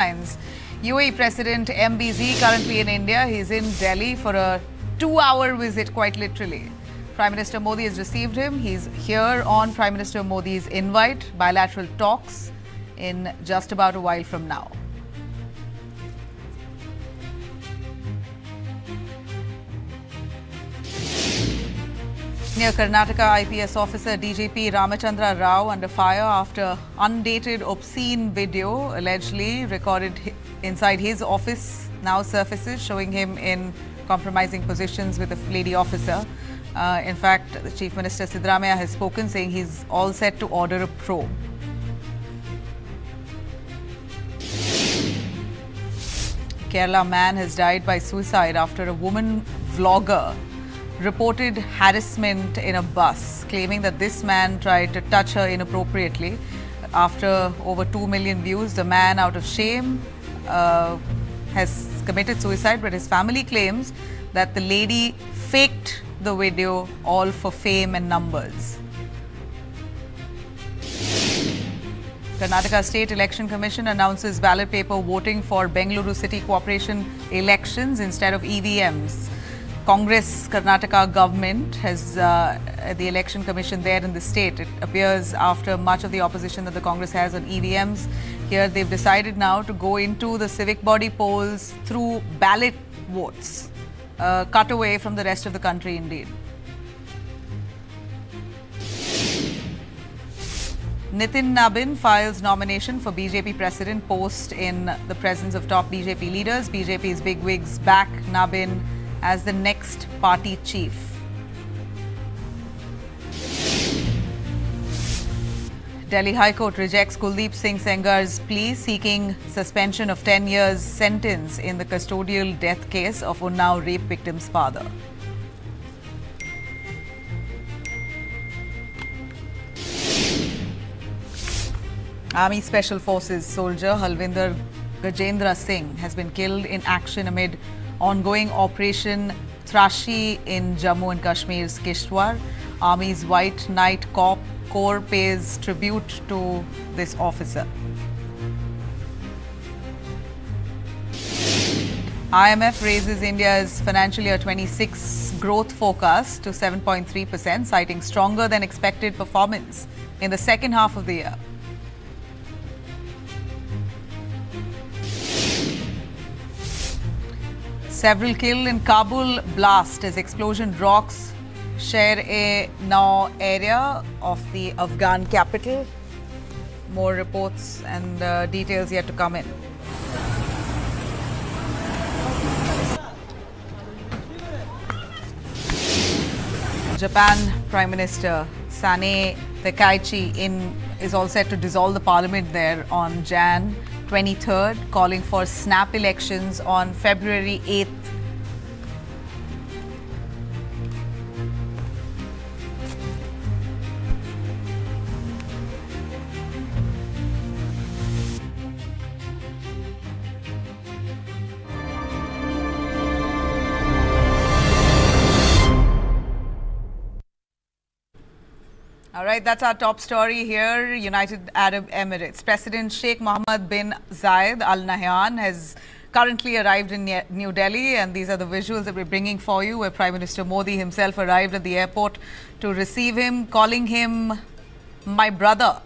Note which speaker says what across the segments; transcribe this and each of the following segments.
Speaker 1: UAE President MBZ currently in India. He's in Delhi for a 2-hour visit, quite literally. Prime Minister Modi has received him. He's here on Prime Minister Modi's invite. Bilateral talks in just about a while from now. Near Karnataka IPS officer DGP Ramachandra Rao under fire after undated obscene video allegedly recorded inside his office now surfaces, showing him in compromising positions with a lady officer. In fact, the Chief Minister Siddaramaiah has spoken, saying he's all set to order a probe. Kerala man has died by suicide after a woman vlogger reported harassment in a bus, claiming that this man tried to touch her inappropriately. After over 2 million views, the man, out of shame, has committed suicide, but his family claims that the lady faked the video all for fame and numbers. Karnataka State Election Commission announces ballot paper voting for Bengaluru City Corporation elections instead of EVMs. Congress Karnataka government has the election commission there in the state. It appears after much of the opposition that the Congress has on EVMs. Here they've decided now to go into the civic body polls through ballot votes, cut away from the rest of the country indeed. Nitin Nabin files nomination for BJP president post in the presence of top BJP leaders. BJP's bigwigs back Nabin as the next party chief. Delhi High Court rejects Kuldeep Singh Sengar's plea seeking suspension of 10 years sentence in the custodial death case of Unnao rape victim's father. Army Special Forces soldier Havildar Gajendra Singh has been killed in action amid ongoing Operation TRASHI-I in Jammu and Kashmir's Kishtwar. Army's White Knight Corps pays tribute to this officer. IMF raises India's financial year 26 growth forecast to 7.3%, citing stronger than expected performance in the second half of the year. Several killed in Kabul blast as explosion rocks Sher-e-Naw area of the Afghan capital. More reports and details yet to come in. Japan Prime Minister Sane Takaichi is all set to dissolve the parliament there on Jan 23rd, calling for snap elections on February 8th. All right, that's our top story here. United Arab Emirates. President Sheikh Mohammed bin Zayed Al Nahyan has currently arrived in New Delhi, and these are the visuals that we're bringing for you, where Prime Minister Modi himself arrived at the airport to receive him, calling him my brother.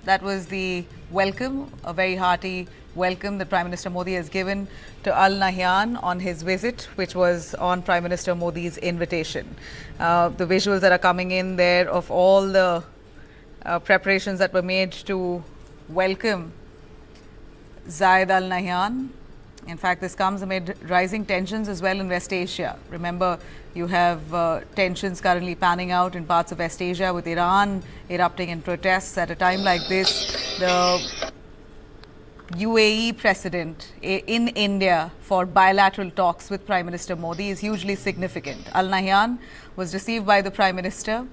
Speaker 1: That was the welcome, a very hearty welcome that Prime Minister Modi has given to Al Nahyan on his visit, which was on Prime Minister Modi's invitation. The visuals that are coming in there of all the preparations that were made to welcome Zayed Al Nahyan. In fact, this comes amid rising tensions as well in West Asia. Remember, you have tensions currently panning out in parts of West Asia, with Iran erupting in protests. At a time like this, the UAE President in India for bilateral talks with Prime Minister Modi is hugely significant. Al Nahyan was received by the Prime Minister.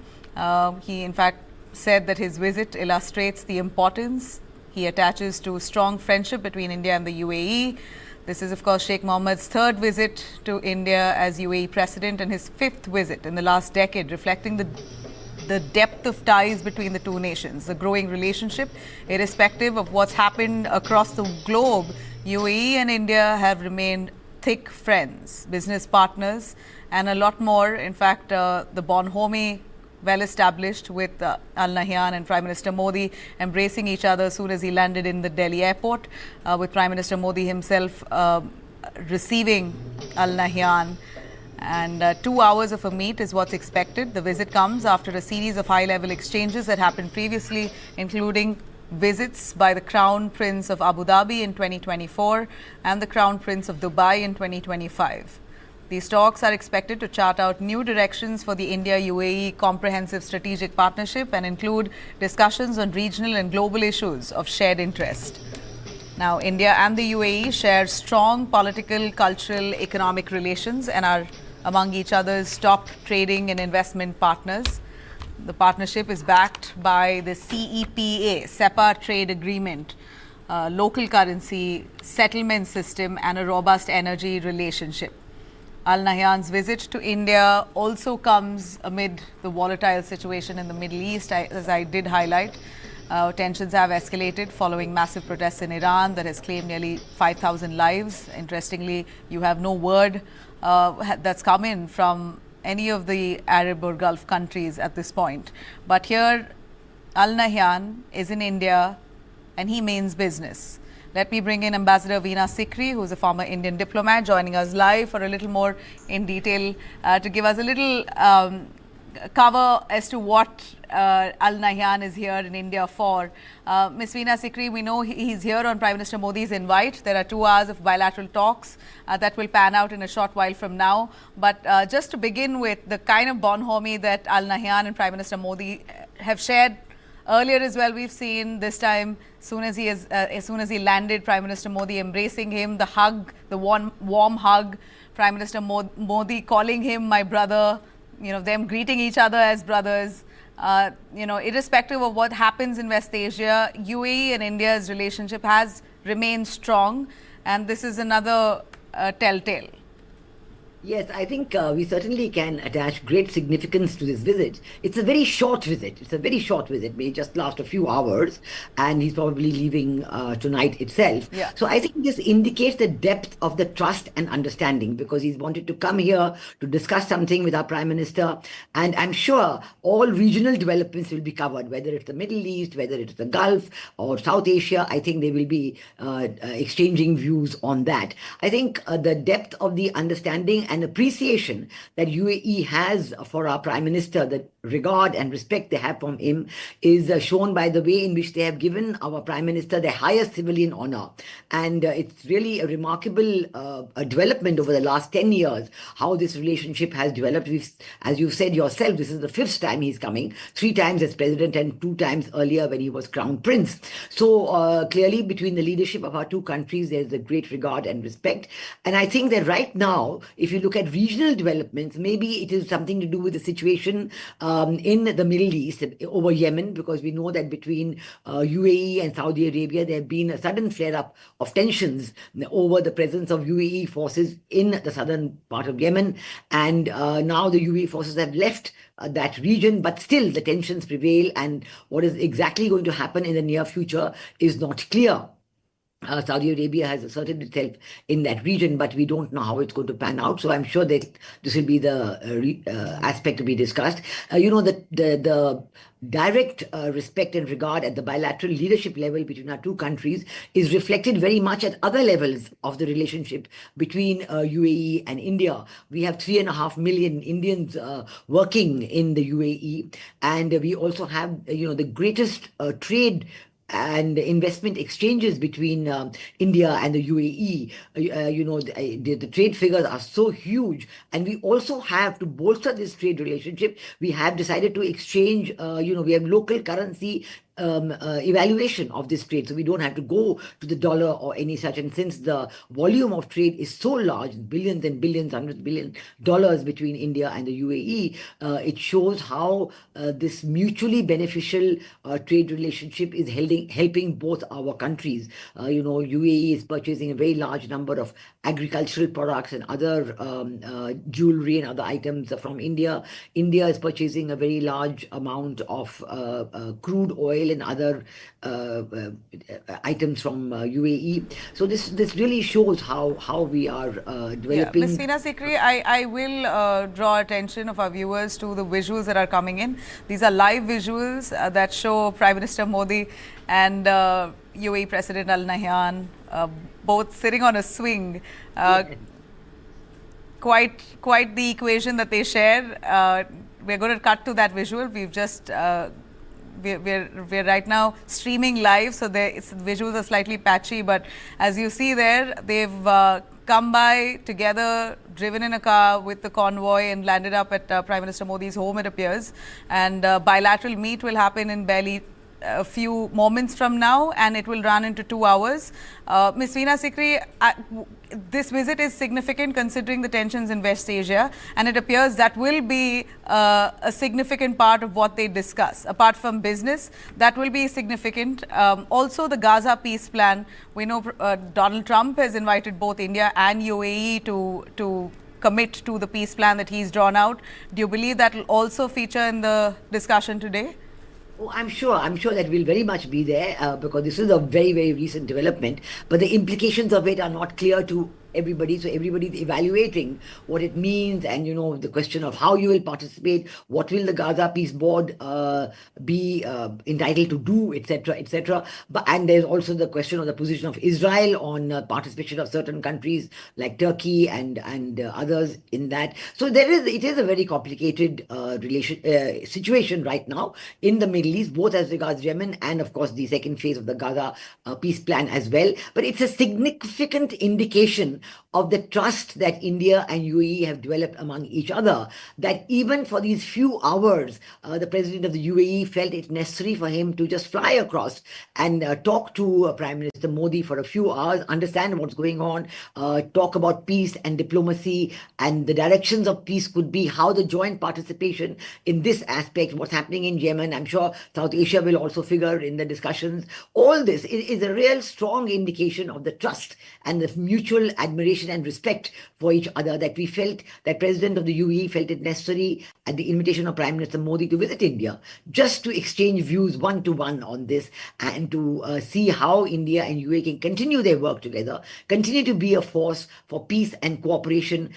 Speaker 1: He in fact said that his visit illustrates the importance he attaches to strong friendship between India and the UAE. This is, of course, Sheikh Mohammed's third visit to India as UAE President and his fifth visit in the last decade, reflecting the depth of ties between the two nations, the growing relationship, irrespective of what's happened across the globe. UAE and India have remained thick friends, business partners, and a lot more. In fact, the bonhomie well established with Al Nahyan and Prime Minister Modi embracing each other as soon as he landed in the Delhi airport, with Prime Minister Modi himself receiving Al Nahyan. And 2 hours of a meet is what's expected. The visit comes after a series of high-level exchanges that happened previously, including visits by the Crown Prince of Abu Dhabi in 2024 and the Crown Prince of Dubai in 2025. These talks are expected to chart out new directions for the India-UAE comprehensive strategic partnership and include discussions on regional and global issues of shared interest. Now, India and the UAE share strong political, cultural, economic relations and are among each other's top trading and investment partners. The partnership is backed by the CEPA trade agreement, local currency settlement system, and a robust energy relationship. Al Nahyan's visit to India also comes amid the volatile situation in the Middle East, as I did highlight. Tensions have escalated following massive protests in Iran that has claimed nearly 5,000 lives. Interestingly, you have no word that's come in from any of the Arab or Gulf countries at this point. But here, Al Nahyan is in India and he means business. Let me bring in Ambassador Veena Sikri, who is a former Indian diplomat, joining us live for a little more in detail to give us a little cover as to what Al Nahyan is here in India for. Ms. Veena Sikri, we know he's here on Prime Minister Modi's invite. There are 2 hours of bilateral talks that will pan out in a short while from now. But just to begin with, the kind of bonhomie that Al Nahyan and Prime Minister Modi have shared earlier as well, we've seen this time, as soon as he landed, Prime Minister Modi embracing him, the hug, the warm hug, Prime Minister Modi calling him my brother, them greeting each other as brothers. Irrespective of what happens in West Asia, UAE and India's relationship has remained strong, and this is another telltale.
Speaker 2: Yes, I think we certainly can attach great significance to this visit. It's a very short visit. May just last a few hours, and he's probably leaving tonight itself.
Speaker 1: Yeah.
Speaker 2: So I think this indicates the depth of the trust and understanding, because he's wanted to come here to discuss something with our Prime Minister, and I'm sure all regional developments will be covered, whether it's the Middle East, whether it's the Gulf or South Asia. I think they will be exchanging views on that. I think the depth of the understanding and appreciation that UAE has for our Prime Minister, the regard and respect they have from him, is shown by the way in which they have given our Prime Minister the highest civilian honor. And it's really a remarkable development over the last 10 years, how this relationship has developed. As you've said yourself, this is the 5th time he's coming, 3 times as president and 2 times earlier when he was crown prince. So clearly between the leadership of our 2 countries, there's a great regard and respect. And I think that right now, if you look at regional developments, maybe it is something to do with the situation in the Middle East over Yemen, because we know that between UAE and Saudi Arabia, there have been a sudden flare-up of tensions over the presence of UAE forces in the southern part of Yemen. And now the UAE forces have left that region, but still the tensions prevail, and what is exactly going to happen in the near future is not clear. Saudi Arabia has asserted itself in that region, but we don't know how it's going to pan out. So I'm sure that this will be the aspect to be discussed. The direct respect and regard at the bilateral leadership level between our 2 countries is reflected very much at other levels of the relationship between UAE and India. We have 3.5 million Indians working in the UAE, and we also have the greatest trade and investment exchanges between India and the UAE. The trade figures are so huge, and we also have to bolster this trade relationship. We have decided to exchange, we have local currency evaluation of this trade, so we don't have to go to the dollar or any such. And since the volume of trade is so large, billions and billions, $100 billion between India and the UAE, it shows how this mutually beneficial trade relationship is helping both our countries. UAE is purchasing a very large number of agricultural products and other jewelry and other items from India. India is purchasing a very large amount of crude oil oil and other items from UAE. So this really shows how we are developing.
Speaker 1: Ms. Veena Sikri, I will draw attention of our viewers to the visuals that are coming in. These are live visuals that show Prime Minister Modi and UAE President Al Nahyan both sitting on a swing. Quite the equation that they share. We're going to cut to that visual. We've just we're right now streaming live, so visuals are slightly patchy. But as you see there, they've come by together, driven in a car with the convoy, and landed up at Prime Minister Modi's home, it appears. And bilateral meet will happen in barely a few moments from now, and it will run into 2 hours. Ms. Veena Sikri, this visit is significant considering the tensions in West Asia, and it appears that will be a significant part of what they discuss. Apart from business, that will be significant. Also, the Gaza peace plan. We know Donald Trump has invited both India and UAE to commit to the peace plan that he's drawn out. Do you believe that will also feature in the discussion today?
Speaker 2: Oh, I'm sure that we'll very much be there because this is a very, very recent development, but the implications of it are not clear to everybody. So everybody's evaluating what it means, and the question of how you will participate, what will the Gaza Peace Board be entitled to do, etc., etc. And there's also the question of the position of Israel on participation of certain countries like Turkey and others in that. So it is a very complicated situation right now in the Middle East, both as regards Yemen and of course the second phase of the Gaza peace plan as well. But it's a significant indication of the trust that India and UAE have developed among each other, that even for these few hours, the President of the UAE felt it necessary for him to just fly across and talk to Prime Minister Modi for a few hours, understand what's going on, talk about peace and diplomacy, and the directions of peace could be how the joint participation in this aspect, what's happening in Yemen. I'm sure South Asia will also figure in the discussions. All this is a real strong indication of the trust and the mutual admiration and respect for each other that we felt, that President of the UAE felt it necessary at the invitation of Prime Minister Modi to visit India, just to exchange views one-to-one on this and to see how India and UAE can continue their work together, continue to be a force for peace and cooperation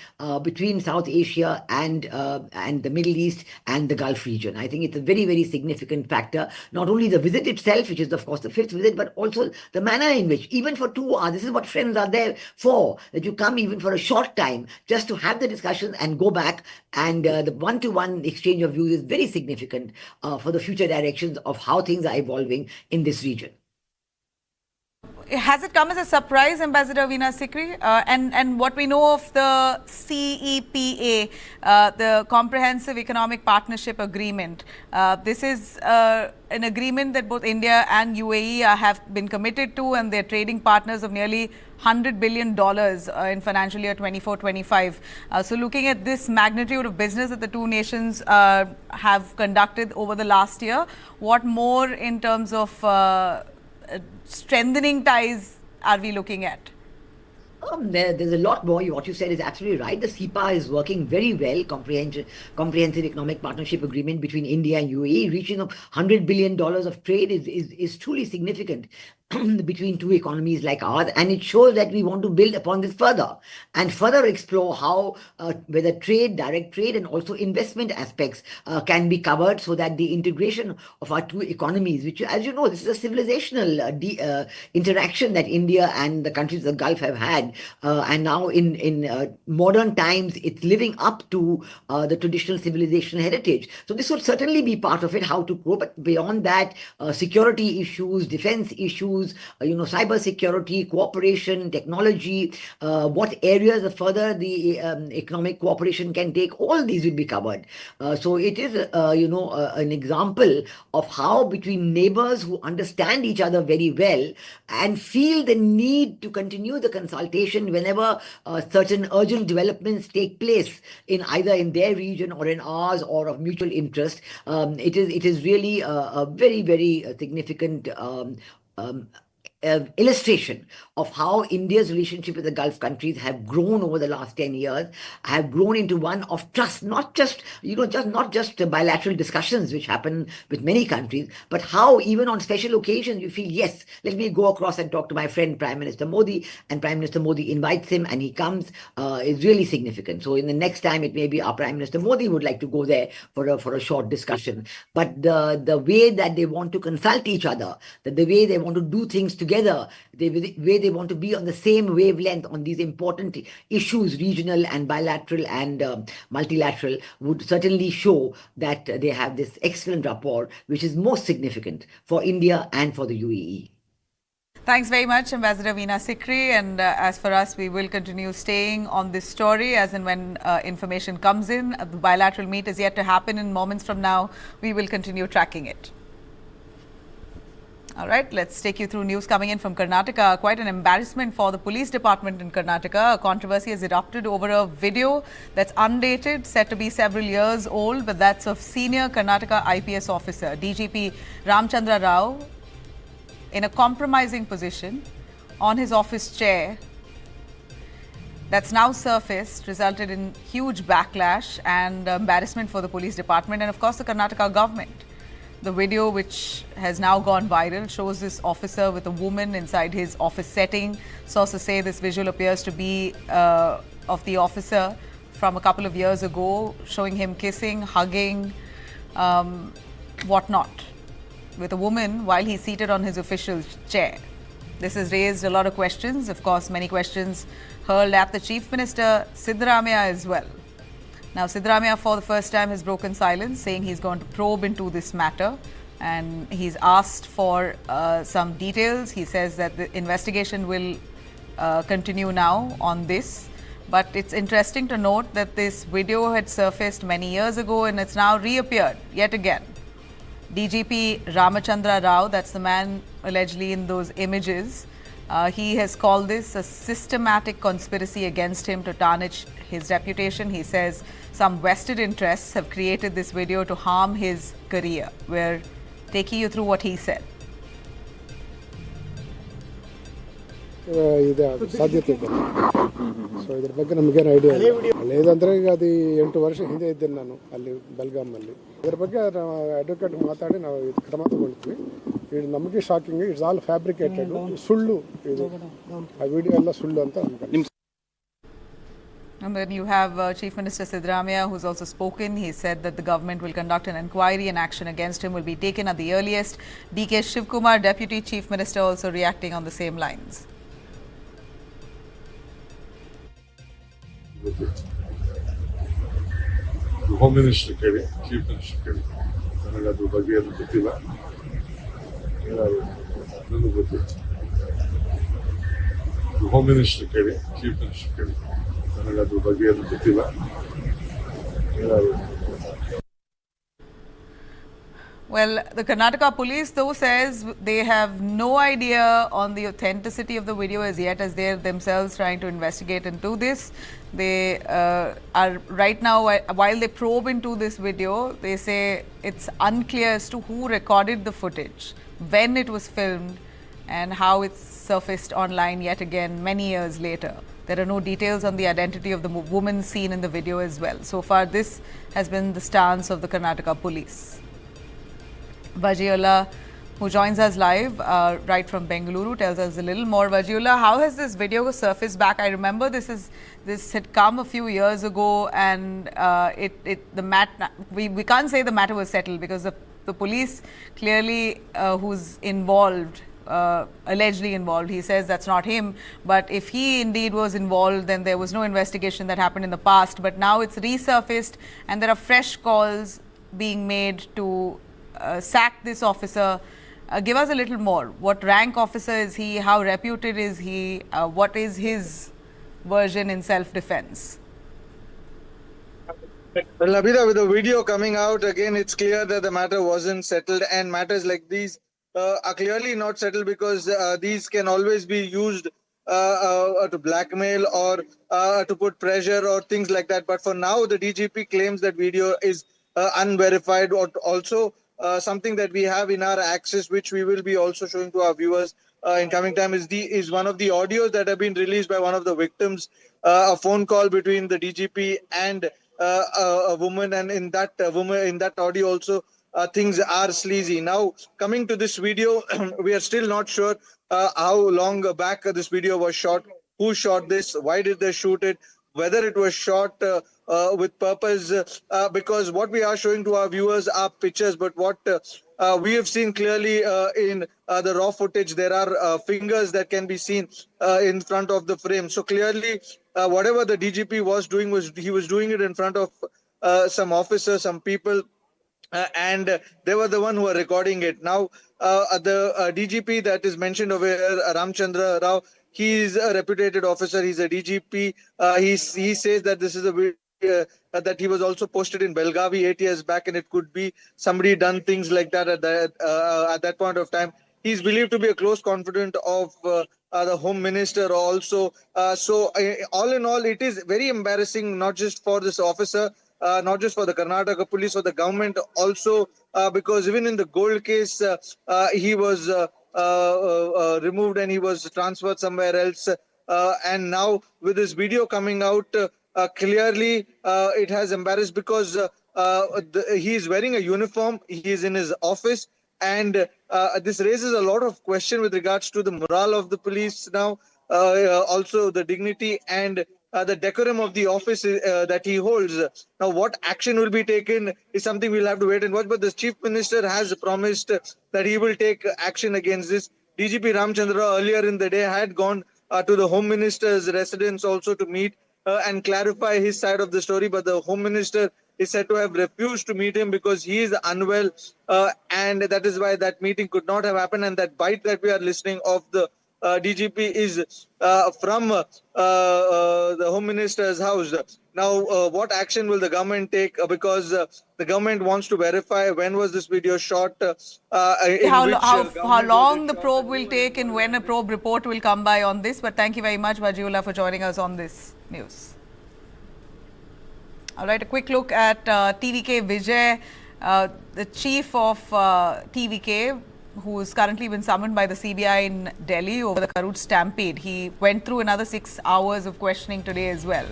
Speaker 2: between South Asia and the Middle East and the Gulf region. I think it's a very, very significant factor, not only the visit itself, which is of course the 5th visit, but also the manner in which, even for 2 hours, this is what friends are there for, that you come even for a short time just to have the discussion and go back, and the one-to-one exchange of views is very significant for the future directions of how things are evolving in this region.
Speaker 1: Has it come as a surprise, Ambassador Veena Sikri? And what we know of the CEPA, the Comprehensive Economic Partnership Agreement, this is an agreement that both India and UAE have been committed to, and they're trading partners of nearly $100 billion in financial year 24-25. So looking at this magnitude of business that the two nations have conducted over the last year, what more in terms of strengthening ties are we looking at?
Speaker 2: There's a lot more. What you said is absolutely right. The CEPA is working very well. Comprehensive Economic Partnership Agreement between India and UAE, reaching $100 billion of trade is truly significant between two economies like ours, and it shows that we want to build upon this further and further explore how whether trade, direct trade, and also investment aspects can be covered, so that the integration of our two economies, which, as you know, this is a civilizational interaction that India and the countries of the Gulf have had, and now in modern times it's living up to the traditional civilization heritage. So this would certainly be part of it, how to grow. But beyond that, security issues, defense issues, cyber security, cooperation, technology, what areas further the economic cooperation can take, all these will be covered. So it is, an example of how between neighbors who understand each other very well and feel the need to continue the consultation whenever certain urgent developments take place in either in their region or in ours or of mutual interest. It is really a very, very significant illustration of how India's relationship with the Gulf countries have grown over the last 10 years, have grown into one of trust, not just, not just bilateral discussions which happen with many countries, but how even on special occasions you feel, yes, let me go across and talk to my friend Prime Minister Modi, and Prime Minister Modi invites him and he comes, is really significant. So in the next time, it may be our Prime Minister Modi would like to go there for a short discussion. But the way that they want to consult each other, the way they want to do things together, the way they want to be on the same wavelength on these important issues, regional and bilateral and multilateral, would certainly show that they have this excellent rapport, which is most significant for India and for the UAE.
Speaker 1: Thanks very much, Ambassador Veena Sikri. And as for us, we will continue staying on this story as and when information comes in. The bilateral meet is yet to happen in moments from now. We will continue tracking it. All right, let's take you through news coming in from Karnataka. Quite an embarrassment for the police department in Karnataka. A controversy has erupted over a video that's undated, said to be several years old, but that's of senior Karnataka IPS officer, DGP Ramachandra Rao, in a compromising position on his office chair. That's now surfaced, resulted in huge backlash and embarrassment for the police department and, of course, the Karnataka government. The video, which has now gone viral, shows this officer with a woman inside his office setting. Sources say this visual appears to be of the officer from a couple of years ago, showing him kissing, hugging, whatnot, with a woman while he's seated on his official chair. This has raised a lot of questions. Of course, many questions hurled at the Chief Minister, Siddaramaiah, as well. Now, Siddaramaiah, for the first time, has broken silence, saying he's going to probe into this matter. And he's asked for some details. He says that the investigation will continue now on this. But it's interesting to note that this video had surfaced many years ago and it's now reappeared yet again. DGP Ramachandra Rao, that's the man allegedly in those images, he has called this a systematic conspiracy against him to tarnish his reputation. He says some vested interests have created this video to harm his career. We're taking you through what he said.
Speaker 3: ಇದೆ ಸಾಧ್ಯತೆ ಇದೆ. So ಇದ್ರ ಬಗ್ಗೆ ನಮಗೇನು idea ಇಲ್ಲ. ಅಲ್ಲೇದಂದರೆ ಈಗ ಅದು 8 ವರ್ಷ ಹಿಂದೆ ಇದ್ದೇನೆ ನಾನು ಅಲ್ಲಿ ಬೆಲ್ಗಾಮಲ್ಲಿ. ಇದ್ರ ಬಗ್ಗೆ ನಾವು ಅಡ್ವೊಕೇಟ್ ಮಾತಾಡಿ ನಾವು ಇದು ಕ್ರಮ ತಗೊಳ್ತೀವಿ. ಇದು ನಮಗೆ ಶಾಕಿಂಗ್, ಇಟ್ಸ್ ಆಲ್ ಫ್ಯಾಬ್ರಿಕೇಟೆಡ್, ಸುಳ್ಳು ಇದು. ಆ ವಿಡಿಯೋ ಎಲ್ಲ ಸುಳ್ಳು ಅಂತ ಅನ್ಕೊಂಡು.
Speaker 1: And then you have Chief Minister Siddaramaiah, who's also spoken. He said that the government will conduct an inquiry and action against him will be taken at the earliest. DK Shivkumar, Deputy Chief Minister, also reacting on the same lines.
Speaker 4: Home Minister ಕೇಳಿ, Chief Minister ಕೇಳಿ, ನನಗೆ ಅದ್ರ ಬಗ್ಗೆ ಅದು ಗೊತ್ತಿಲ್ಲ. ನನಗೆ ಗೊತ್ತಿಲ್ಲ. Home Minister ಕೇಳಿ, Chief Minister ಕೇಳಿ, ನನಗೆ ಅದ್ರ ಬಗ್ಗೆ ಅದು ಗೊತ್ತಿಲ್ಲ.
Speaker 1: Well, the Karnataka police, though, says they have no idea on the authenticity of the video as yet, as they're themselves trying to investigate into this. They are right now, while they probe into this video, they say it's unclear as to who recorded the footage, when it was filmed, and how it's surfaced online yet again many years later. There are no details on the identity of the woman seen in the video as well. So far, this has been the stance of the Karnataka police. Vajiola, who joins us live right from Bengaluru, tells us a little more. Vajiola, how has this video surfaced back? I remember this had come a few years ago, and we can't say the matter was settled because the police clearly who's involved, allegedly involved, he says that's not him. But if he indeed was involved, then there was no investigation that happened in the past. But now it's resurfaced, and there are fresh calls being made to sack this officer. Give us a little more. What rank officer is he? How reputed is he? What is his version in self-defense?
Speaker 5: Well, Abhida, with the video coming out, again, it's clear that the matter wasn't settled, and matters like these are clearly not settled because these can always be used to blackmail or to put pressure or things like that. But for now, the DGP claims that video is unverified, or also something that we have in our access, which we will be also showing to our viewers in coming time is one of the audios that have been released by one of the victims, a phone call between the DGP and a woman, and in that audio also things are sleazy. Now, coming to this video, we are still not sure how long back this video was shot, who shot this, why did they shoot it, whether it was shot with purpose, because what we are showing to our viewers are pictures, but what we have seen clearly in the raw footage, there are fingers that can be seen in front of the frame. So clearly, whatever the DGP was doing, he was doing it in front of some officers, some people, and they were the one who were recording it. Now, the DGP that is mentioned over here, Ramachandra Rao, he is a reputed officer. He's a DGP. He says that this is a video that he was also posted in Belgavi 8 years back, and it could be somebody done things like that at that point of time. He's believed to be a close confidant of the Home Minister also. So all in all, it is very embarrassing, not just for this officer, not just for the Karnataka police or the government also, because even in the gold case, he was removed and he was transferred somewhere else. And now with this video coming out, clearly it has embarrassed, because he is wearing a uniform, he is in his office, and this raises a lot of question with regards to the morale of the police now, also the dignity and the decorum of the office that he holds. Now, what action will be taken is something we'll have to wait and watch. But the Chief Minister has promised that he will take action against this. DGP Ramachandra earlier in the day had gone to the Home Minister's residence also to meet and clarify his side of the story. But the Home Minister is said to have refused to meet him because he is unwell, and that is why that meeting could not have happened. And that bite that we are listening of the DGP is from the Home Minister's house. Now, what action will the government take? Because the government wants to verify when was this video shot.
Speaker 1: How long the probe will take and when a probe report will come by on this. But thank you very much, Vajiullah, for joining us on this news. All right, a quick look at TVK Vijay, the chief of TVK, who's currently been summoned by the CBI in Delhi over the Karut stampede. He went through another 6 hours of questioning today as well.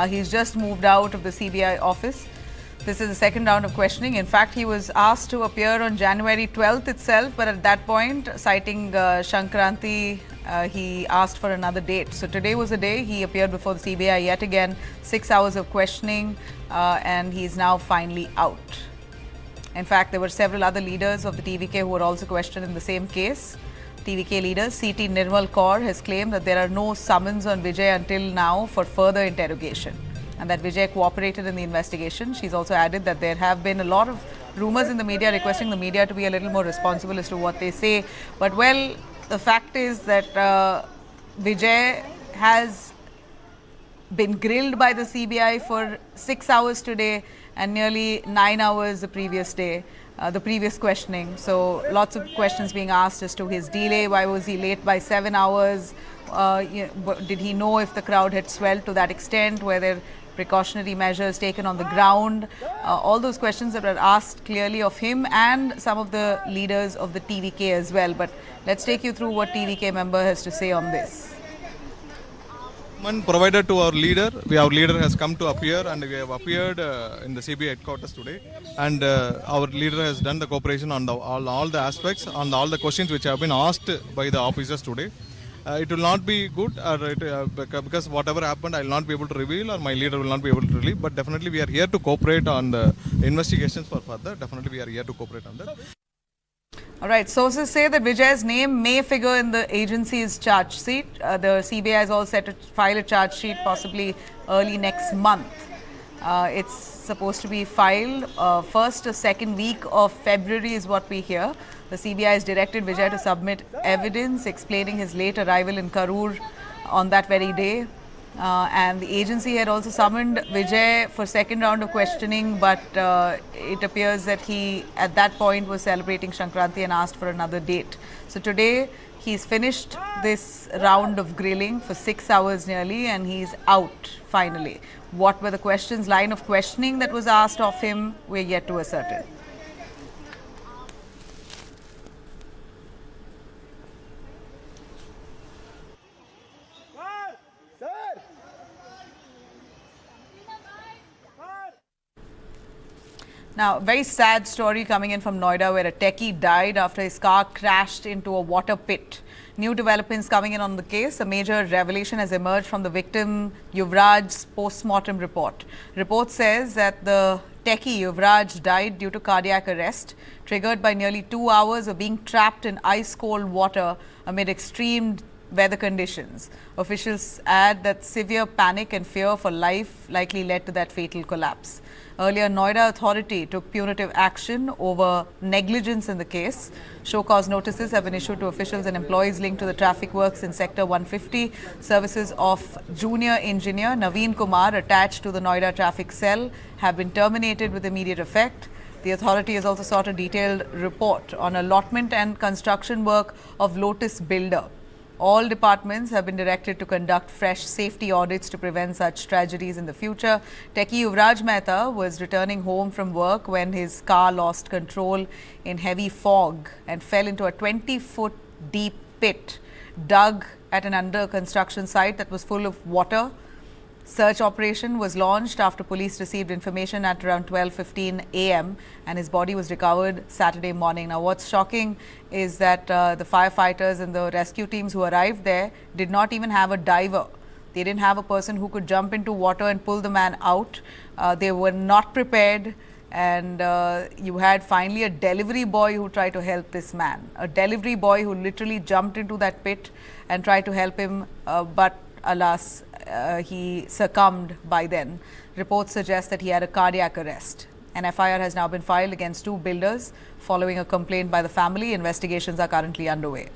Speaker 1: He's just moved out of the CBI office. This is the second round of questioning. In fact, he was asked to appear on January 12th itself, but at that point, citing Sankranti, he asked for another date. So today was the day he appeared before the CBI yet again. 6 hours of questioning, and he's now finally out. In fact, there were several other leaders of the TVK who were also questioned in the same case. TVK leader CT Nirmal Kaur has claimed that there are no summons on Vijay until now for further interrogation, and that Vijay cooperated in the investigation. She's also added that there have been a lot of rumors in the media requesting the media to be a little more responsible as to what they say. But well, the fact is that Vijay has been grilled by the CBI for 6 hours today and nearly 9 hours the previous day, the previous questioning. So lots of questions being asked as to his delay. Why was he late by 7 hours? Did he know if the crowd had swelled to that extent? Were there precautionary measures taken on the ground? All those questions that were asked clearly of him and some of the leaders of the TVK as well. But let's take you through what TVK member has to say on this.
Speaker 6: Provided to our leader, our leader has come to appear, and we have appeared in the CBI headquarters today, and our leader has done the cooperation on all the aspects, on all the questions which have been asked by the officers today. It will not be good, because whatever happened, I will not be able to reveal, or my leader will not be able to reveal, but definitely we are here to cooperate on the investigations for further. Definitely we are here to cooperate on that.
Speaker 1: All right, sources say that Vijay's name may figure in the agency's charge sheet. The CBI is all set to file a charge sheet possibly early next month. It's supposed to be filed first or second week of February is what we hear. The CBI has directed Vijay to submit evidence explaining his late arrival in Karur on that very day. And the agency had also summoned Vijay for second round of questioning, but it appears that he at that point was celebrating Sankranti and asked for another date. So today he's finished this round of grilling for 6 hours nearly, and he's out finally. What were the questions, line of questioning that was asked of him, we're yet to ascertain. Now, a very sad story coming in from Noida where a techie died after his car crashed into a water pit. New developments coming in on the case. A major revelation has emerged from the victim Yuvraj's post-mortem report. Report says that the techie Yuvraj died due to cardiac arrest, triggered by nearly 2 hours of being trapped in ice-cold water amid extreme weather conditions. Officials add that severe panic and fear for life likely led to that fatal collapse. Earlier, Noida authority took punitive action over negligence in the case. Show cause notices have been issued to officials and employees linked to the traffic works in Sector 150. Services of junior engineer Naveen Kumar attached to the Noida traffic cell have been terminated with immediate effect. The authority has also sought a detailed report on allotment and construction work of Lotus Builder. All departments have been directed to conduct fresh safety audits to prevent such tragedies in the future. Techie Yuvraj Mehta was returning home from work when his car lost control in heavy fog and fell into a 20-foot deep pit dug at an under construction site that was full of water. Search operation was launched after police received information at around 12:15 a.m. and his body was recovered Saturday morning. Now, what's shocking is that the firefighters and the rescue teams who arrived there did not even have a diver. They didn't have a person who could jump into water and pull the man out. They were not prepared, and you had finally a delivery boy who tried to help this man. A delivery boy who literally jumped into that pit and tried to help him, but alas, he succumbed by then. Reports suggest that he had a cardiac arrest. An FIR has now been filed against 2 builders following a complaint by the family. Investigations are currently underway.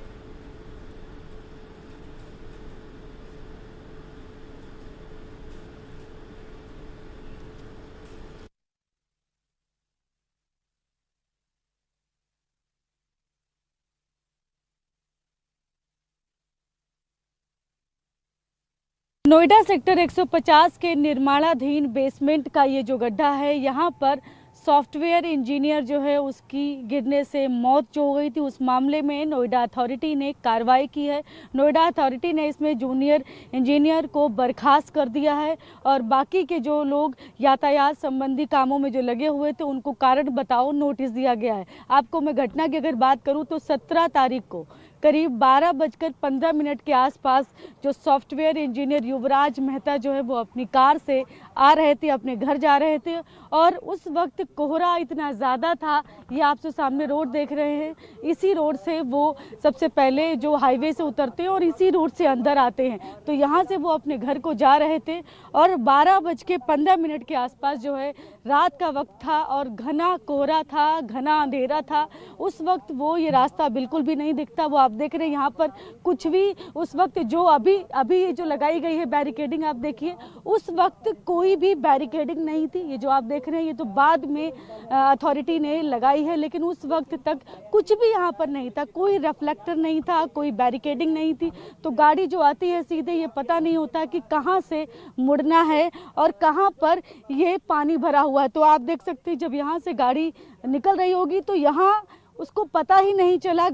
Speaker 7: Noida sector 150 के निर्माणाधीन basement का ये जो गड्ढा है, यहाँ पर software engineer जो है उसकी गिरने से मौत जो हो गई थी, उस मामले में नोएडा अथॉरिटी ने कार्रवाई की है। नोएडा अथॉरिटी ने इसमें जूनियर इंजीनियर को बर्खास्त कर दिया है और बाकी के जो लोग यातायात संबंधी कामों में जो लगे हुए थे उनको कारण बताओ नोटिस दिया गया है। आपको मैं घटना की अगर बात करूं तो 17 तारीख को करीब 12:15 के आसपास जो सॉफ्टवेयर इंजीनियर युवराज मेहता जो है वो अपनी कार से आ रहे थे, अपने घर जा रहे थे और उस वक्त कोहरा इतना ज़्यादा था। ये आप जो सामने रोड देख रहे हैं, इसी रोड से वो सबसे पहले जो हाईवे से उतरते हैं और इसी रोड से अंदर आते हैं। तो यहाँ से वो अपने घर को जा रहे थे और 12:15 के आसपास जो है रात का वक्त था और घना कोहरा था, घना अंधेरा था। उस वक्त वो ये रास्ता बिल्कुल भी नहीं दिखता। वो आप देख रहे हैं यहाँ पर कुछ भी उस वक्त जो अभी जो लगाई गई है बैरिकेडिंग, आप देखिए उस वक्त कोई भी बैरिकेडिंग नहीं थी। ये जो आप देख रहे हैं ये तो बाद में अथॉरिटी ने लगाई है, लेकिन उस वक्त तक कुछ भी यहाँ पर नहीं था। कोई रिफ्लेक्टर नहीं था, कोई बैरिकेडिंग नहीं थी। तो गाड़ी जो आती है सीधे ये पता नहीं होता कि कहाँ से मुड़ना है और कहाँ पर ये पानी भरा हुआ है। तो आप देख सकते हैं जब यहाँ से गाड़ी निकल रही होगी तो यहाँ उसको पता ही नहीं चला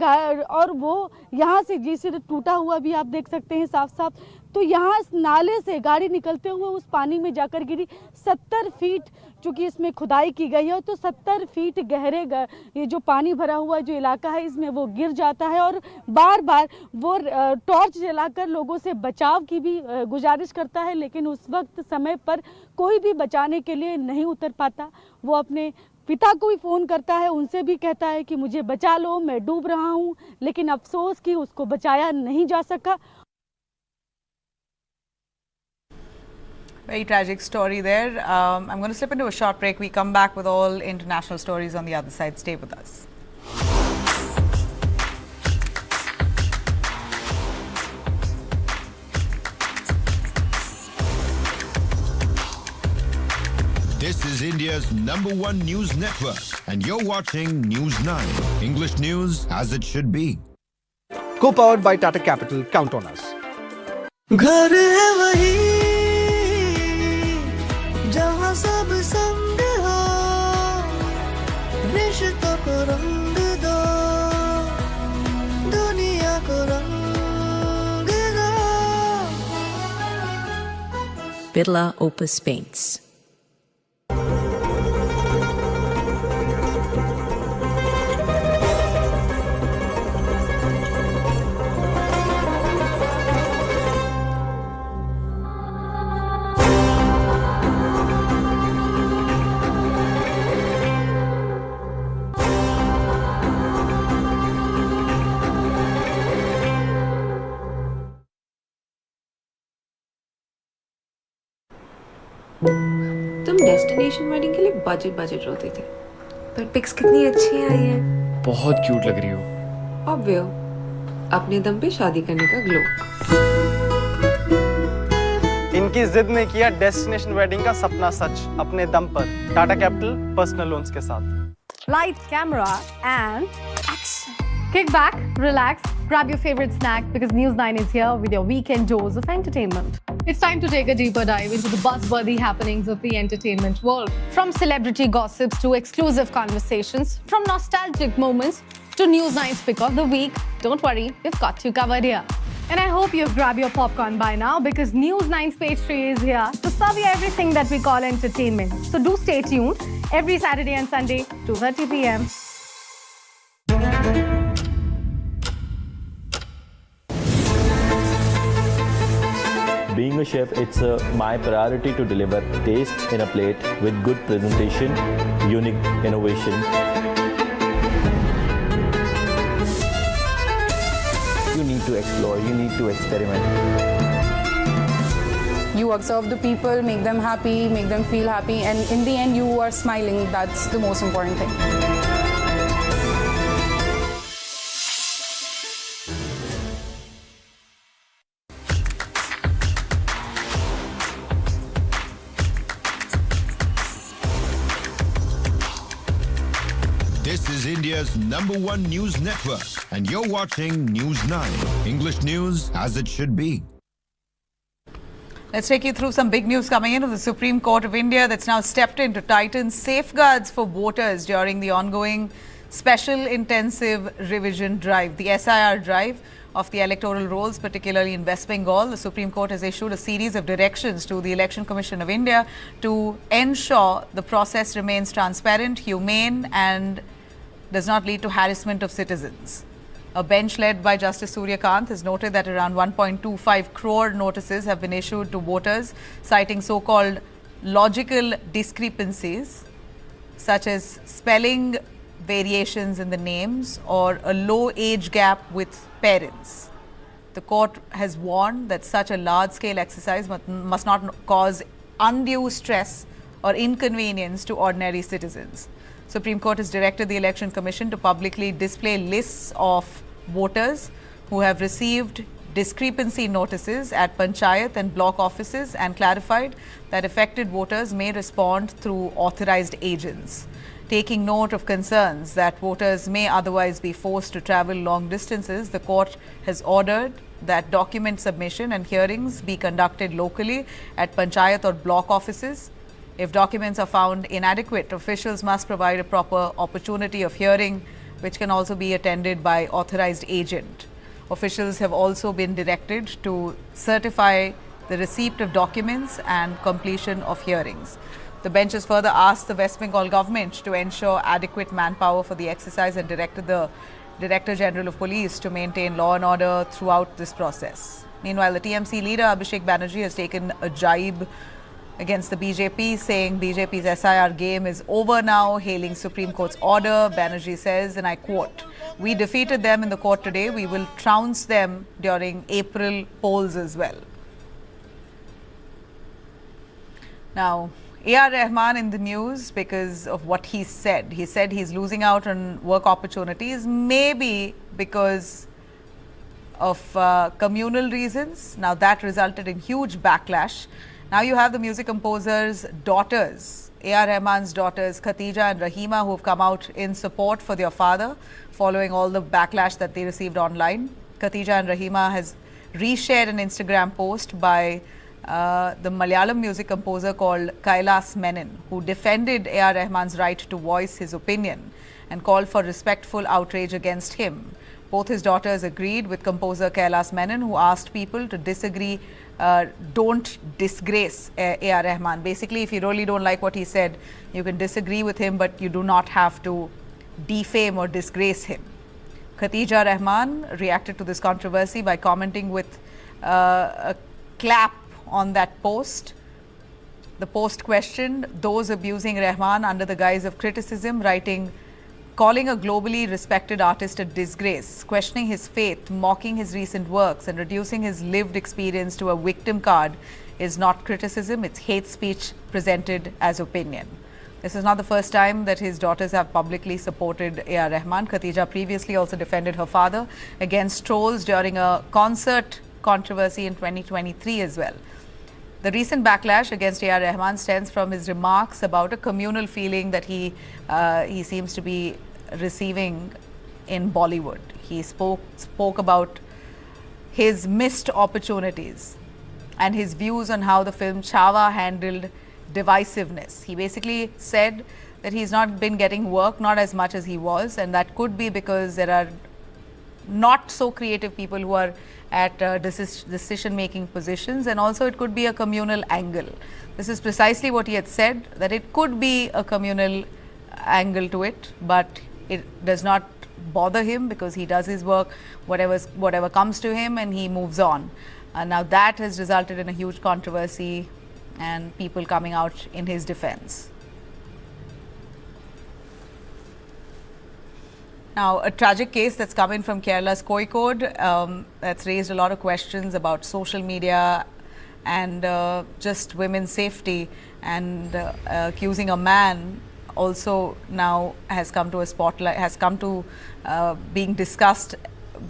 Speaker 7: और वो यहाँ से जिसे टूटा हुआ भी आप देख सकते हैं साफ साफ। तो यहाँ इस नाले से गाड़ी निकलते हुए उस पानी में जाकर गिरी। 70 फीट चूँकि इसमें खुदाई की गई है तो 70 फीट गहरे ये जो पानी भरा हुआ जो इलाका है इसमें वो गिर जाता है और बार बार वो टॉर्च जलाकर लोगों से बचाव की भी गुजारिश करता है, लेकिन उस वक्त समय पर कोई भी बचाने के लिए नहीं उतर पाता। वो अपने पिता को भी फ़ोन करता है, उनसे भी कहता है कि मुझे बचा लो, मैं डूब रहा हूँ, लेकिन अफसोस कि उसको बचाया नहीं जा सका।
Speaker 1: Very tragic story there. I'm going to slip into a short break. We come back with all international stories on the other side. Stay with us.
Speaker 8: This is India's #1 news network, and you're watching News 9. English news as it should be.
Speaker 9: Co-powered by Tata Capital. Count on us.
Speaker 10: घर है वही जहाँ सब संग हो, रिश्तों को रंग दो, दुनिया को रंग दो।
Speaker 11: Birla Opus Paints. तुम डेस्टिनेशन वेडिंग के लिए बजट रोते थे, पर पिक्स कितनी अच्छी आई हैं।
Speaker 12: बहुत क्यूट लग रही हो।
Speaker 11: ऑब्वियो, अपने दम पे शादी करने का ग्लो।
Speaker 12: इनकी जिद ने किया डेस्टिनेशन वेडिंग का सपना सच अपने दम पर, टाटा कैपिटल पर्सनल लोन्स के साथ।
Speaker 13: Light, camera, and action. Kick back, relax, grab your favorite snack because News 9 is here with your weekend dose of entertainment. It's time to take a deeper dive into the buzzworthy happenings of the entertainment world. From celebrity gossips to exclusive conversations, from nostalgic moments to News 9's pick of the week, don't worry, we've got you covered here. And I hope you've grabbed your popcorn by now because News 9's page 3 is here to serve you everything that we call entertainment. So do stay tuned every Saturday and Sunday, 2:30 p.m.
Speaker 14: Being a chef, it's my priority to deliver taste in a plate with good presentation, unique innovation. You need to explore, you need to experiment.
Speaker 15: You observe the people, make them happy, make them feel happy, and in the end you are smiling. That's the most important thing.
Speaker 8: This is India's #1 news network, and you're watching News 9. English news as it should be.
Speaker 1: Let's take you through some big news coming in of the Supreme Court of India that's now stepped in to tighten safeguards for voters during the ongoing Special Intensive Revision Drive, the SIR drive of the electoral rolls, particularly in West Bengal. The Supreme Court has issued a series of directions to the Election Commission of India to ensure the process remains transparent, humane, and does not lead to harassment of citizens. A bench led by Justice Surya Kant has noted that around 1.25 crore notices have been issued to voters citing so-called logical discrepancies such as spelling variations in the names or a low age gap with parents. The court has warned that such a large-scale exercise must not cause undue stress or inconvenience to ordinary citizens. Supreme Court has directed the Election Commission to publicly display lists of voters who have received discrepancy notices at Panchayat and block offices and clarified that affected voters may respond through authorized agents. Taking note of concerns that voters may otherwise be forced to travel long distances, the court has ordered that document submission and hearings be conducted locally at Panchayat or block offices. If documents are found inadequate, officials must provide a proper opportunity of hearing, which can also be attended by authorized agent. Officials have also been directed to certify the receipt of documents and completion of hearings. The bench has further asked the West Bengal government to ensure adequate manpower for the exercise and directed the Director General of Police to maintain law and order throughout this process. Meanwhile, the TMC leader Abhishek Banerjee has taken a jibe against the BJP, saying BJP's SIR game is over now, hailing Supreme Court's order. Banerjee says, and I quote, "We defeated them in the court today. We will trounce them during April polls as well." Now, A.R. Rahman in the news because of what he said. He said he's losing out on work opportunities, maybe because of communal reasons. Now, that resulted in huge backlash. Now you have the music composer's daughters, A.R. Rahman's daughters, Khatija and Rahima, who have come out in support for their father following all the backlash that they received online. Khatija and Rahima has reshared an Instagram post by the Malayalam music composer called Kailas Menon, who defended A.R. Rahman's right to voice his opinion and called for respectful outrage against him. Both his daughters agreed with composer Kailas Menon, who asked people to disagree, don't disgrace A.R. Rahman. Basically, if you really don't like what he said, you can disagree with him, but you do not have to defame or disgrace him. Khatija Rahman reacted to this controversy by commenting with a clap on that post. The post questioned those abusing Rahman under the guise of criticism, writing, calling a globally respected artist a disgrace, questioning his faith, mocking his recent works, and reducing his lived experience to a victim card is not criticism, it's hate speech presented as opinion. This is not the first time that his daughters have publicly supported A.R. Rahman. Khatija previously also defended her father against trolls during a concert controversy in 2023 as well. The recent backlash against A.R. Rahman stems from his remarks about a communal feeling that he seems to be receiving in Bollywood. He spoke about his missed opportunities and his views on how the film Chhaava handled divisiveness. He basically said that he's not been getting work, not as much as he was, and that could be because there are not so creative people who are at decision-making positions, and also it could be a communal angle. This is precisely what he had said, that it could be a communal angle to it, but it does not bother him because he does his work, whatever comes to him, and he moves on. Now that has resulted in a huge controversy and people coming out in his defense. Now, a tragic case that's come in from Kerala's Kozhikode that's raised a lot of questions about social media and just women's safety, and accusing a man also now has come to a spotlight, has come to being discussed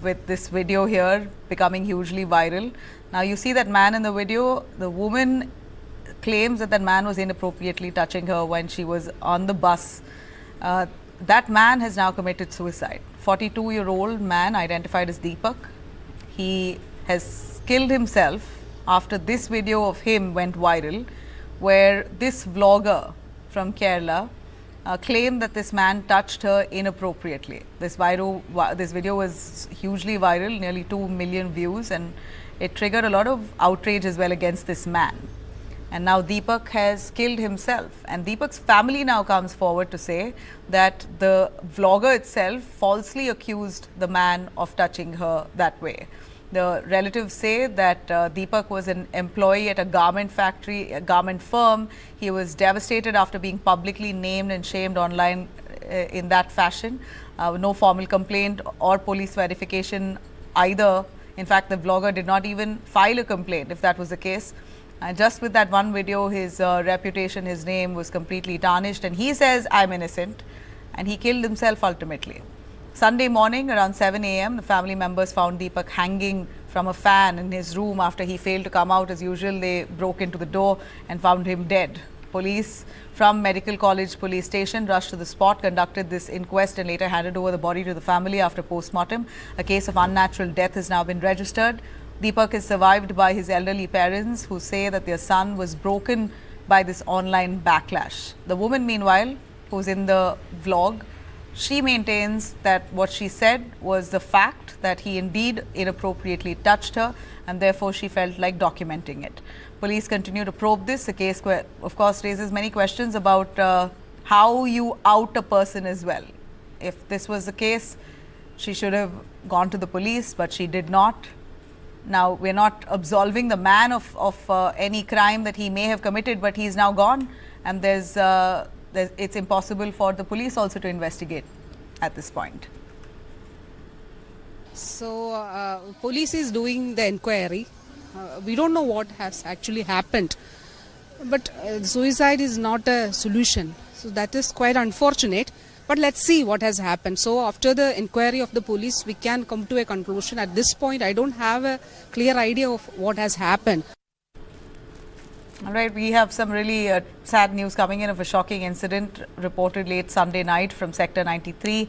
Speaker 1: with this video here becoming hugely viral. Now you see that man in the video, the woman claims that that man was inappropriately touching her when she was on the bus. That man has now committed suicide. 42-year-old man identified as Deepak. He has killed himself after this video of him went viral, where this vlogger from Kerala claimed that this man touched her inappropriately. This video was hugely viral, nearly 2 million views, and it triggered a lot of outrage as well against this man. And now Deepak has killed himself, and Deepak's family now comes forward to say that the vlogger itself falsely accused the man of touching her that way. The relatives say that Deepak was an employee at a garment factory, a garment firm. He was devastated after being publicly named and shamed online in that fashion. No formal complaint or police verification either. In fact, the vlogger did not even file a complaint if that was the case. Just with that one video, his reputation, his name was completely tarnished, and he says, "I'm innocent," and he killed himself ultimately. Sunday morning around 7 a.m, the family members found Deepak hanging from a fan in his room after he failed to come out as usual. They broke into the door and found him dead. Police from Medical College Police Station rushed to the spot, conducted this inquest, and later handed over the body to the family after post-mortem. A case of unnatural death has now been registered. Deepak is survived by his elderly parents, who say that their son was broken by this online backlash. The woman, meanwhile, who's in the vlog, she maintains that what she said was the fact that he indeed inappropriately touched her, and therefore she felt like documenting it. Police continue to probe this. The case, of course, raises many questions about how you out a person as well. If this was the case, she should have gone to the police, but she did not. Now, we're not absolving the man of any crime that he may have committed, but he's now gone, and it's impossible for the police also to investigate at this point.
Speaker 16: So, police is doing the inquiry. We don't know what has actually happened, but suicide is not a solution. So, that is quite unfortunate. But let's see what has happened. So after the inquiry of the police, we can come to a conclusion. At this point, I don't have a clear idea of what has happened.
Speaker 1: All right, we have some really sad news coming in of a shocking incident reported late Sunday night from Sector 93,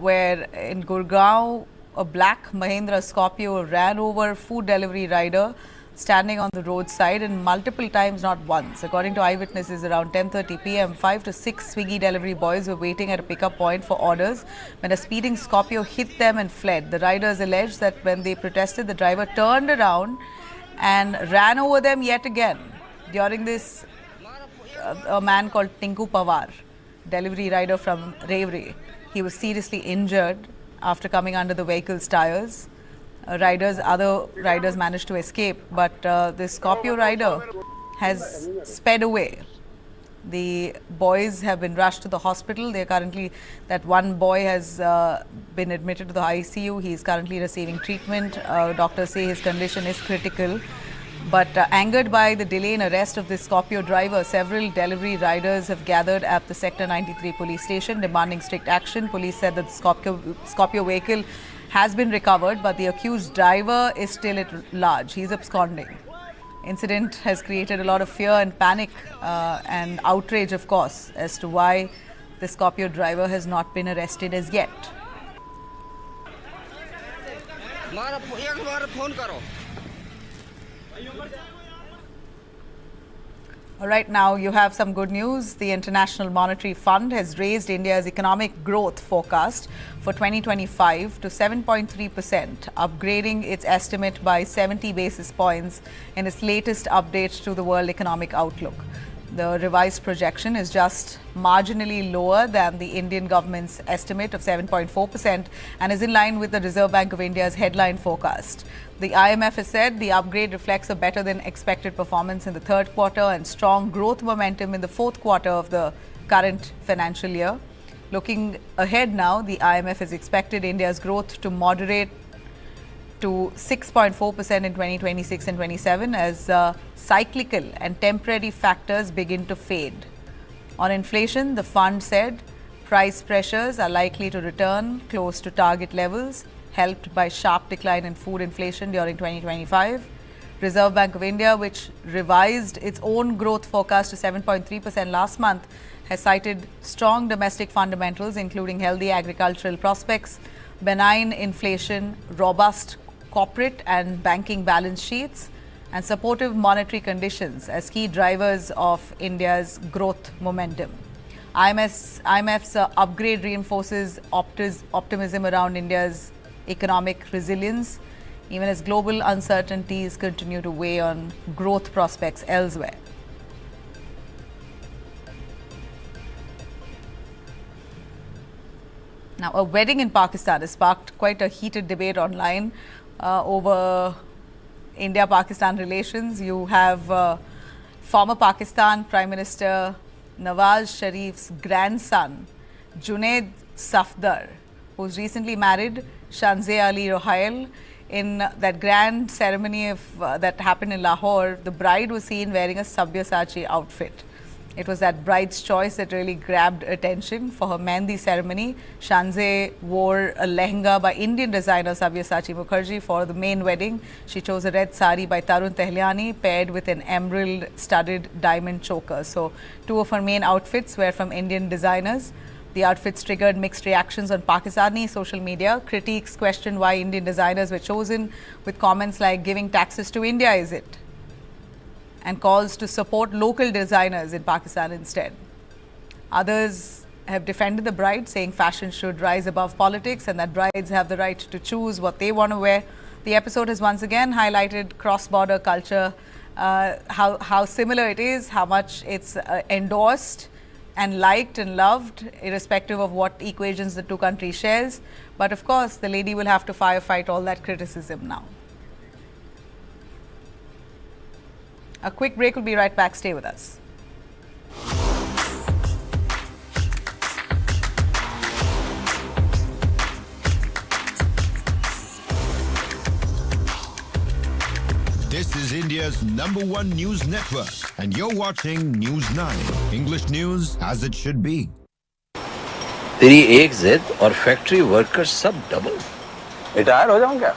Speaker 1: where in Gurgaon, a black Mahindra Scorpio ran over food delivery rider standing on the roadside, and multiple times, not once. According to eyewitnesses, around 10:30 p.m, 5 to 6 Swiggy delivery boys were waiting at a pickup point for orders when a speeding Scorpio hit them and fled. The riders alleged that when they protested, the driver turned around and ran over them yet again. During this, a man called Tinku Pawar, delivery rider from Revri, he was seriously injured after coming under the vehicle's tires. Other riders managed to escape, but this Scorpio rider has sped away. The boys have been rushed to the hospital. They are currently, that one boy has been admitted to the ICU. He is currently receiving treatment. Doctors say his condition is critical. But angered by the delay in arrest of this Scorpio driver, several delivery riders have gathered at the Sector 93 police station demanding strict action. Police said that the Scorpio vehicle has been recovered, but the accused driver is still at large. He is absconding. Incident has created a lot of fear and panic and outrage, of course, as to why the Scorpio driver has not been arrested as yet. All right, now you have some good news. The International Monetary Fund has raised India's economic growth forecast for 2025 to 7.3%, upgrading its estimate by 70 basis points in its latest update to the World Economic Outlook. The revised projection is just marginally lower than the Indian government's estimate of 7.4% and is in line with the Reserve Bank of India's headline forecast. The IMF has said the upgrade reflects a better than expected performance in the third quarter and strong growth momentum in the fourth quarter of the current financial year. Looking ahead now, the IMF has expected India's growth to moderate to 6.4% in 2026 and 27 as cyclical and temporary factors begin to fade. On inflation, the fund said price pressures are likely to return close to target levels, helped by sharp decline in food inflation during 2025. Reserve Bank of India, which revised its own growth forecast to 7.3% last month, has cited strong domestic fundamentals, including healthy agricultural prospects, benign inflation, robust corporate and banking balance sheets, and supportive monetary conditions as key drivers of India's growth momentum. IMF's upgrade reinforces optimism around India's economic resilience, even as global uncertainties continue to weigh on growth prospects elsewhere. Now, a wedding in Pakistan has sparked quite a heated debate online over India-Pakistan relations. You have former Pakistan Prime Minister Nawaz Sharif's grandson, Junaid Safdar, who's recently married Shanzeh Ali Rohail. In that grand ceremony that happened in Lahore, the bride was seen wearing a Sabyasachi outfit. It was that bride's choice that really grabbed attention. For her mehndi ceremony, Shanzeh wore a lehenga by Indian designer Sabyasachi Mukherjee. For the main wedding, she chose a red sari by Tarun Tehliani paired with an emerald-studded diamond choker. So, two of her main outfits were from Indian designers. The outfits triggered mixed reactions on Pakistani social media. Critics questioned why Indian designers were chosen, with comments like, "Giving taxes to India, is it?" and calls to support local designers in Pakistan instead. Others have defended the bride, saying fashion should rise above politics and that brides have the right to choose what they want to wear. The episode has once again highlighted cross-border culture, how similar it is, how much it's endorsed and liked and loved, irrespective of what equations the two countries shares. But of course, the lady will have to firefight all that criticism now. A quick break, will be right back. Stay with us.
Speaker 8: This is India's #1 news network, and you're watching News 9. English news as it should be.
Speaker 17: तेरी एक जिद और factory workers सब double. Retire हो जाऊं क्या?